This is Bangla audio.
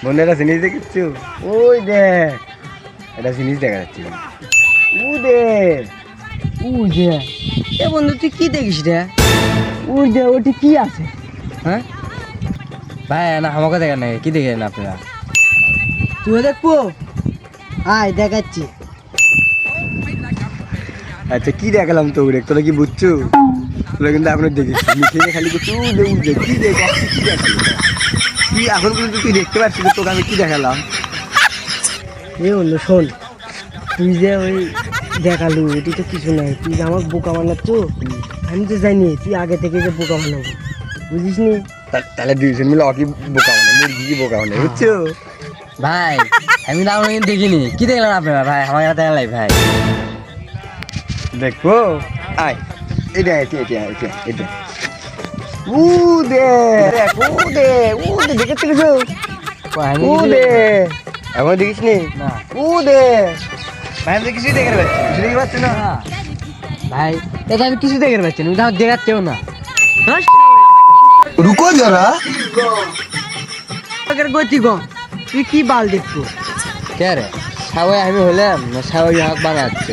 বন্ধু একটা জিনিস দেখেছ? ওই দেখ, একটা জিনিস দেখা যাচ্ছে। ও দেখ, ওই যে এ বন্ধু তুই কি দেখিস রে? ওই যে ওটি কি আছে? হ্যাঁ ভাই না আমাকে দেখেন নাকি কি দেখেন আপনারা? তুই দেখবো? আয় দেখাচ্ছি। আচ্ছা কি দেখালাম তো রে, তোরা কি বুঝছো? তোরা কিন্তু এখনো দেখিস মিঠে খালি করছো কি দেখ কি দেখালি তুই এখন কিন্তু তুই দেখতে পাচ্ছিস তোকে আমি কি দেখালাম? এ বন্ধু শোন, তুই যে ওই দেখালু এটি তো কিছু নাই, তুই যে আমার বোকা বানাচ্ছ। আমি তো জানি তুই আগে থেকে যে বোকা বানাবো, বুঝিস নি? তাহলে দুইজন মিলে অকি বোকা মানে মুরগি কি বোকা মানে বুঝছো? ভাই আমি তো আপনাকে দেখিনি, কি দেখলেন আপনারা? ভাই আমার কাছে দেখেন ভাই। দেখবো আয়, এটা এটা এটা এটা এটা ও দে দেখ, ও দে দেখে দেখেছো? আমি ও কিছু- দে এখন দেখিস নি? না ও দে ভাই, আমি তো কিছুই দেখে পাচ্ছি, কিছু দেখতে পাচ্ছি না। না। ভাই এটা আমি কিছু দেখতে পাচ্ছি না, আমি তো আমার দেখাচ্ছেও না। রুকো যারা গতি গম, তুই কি বাল দেখবো? কে রে সাওয়াই আমি হলাম না সাওয়াই হাক বানাচ্ছে?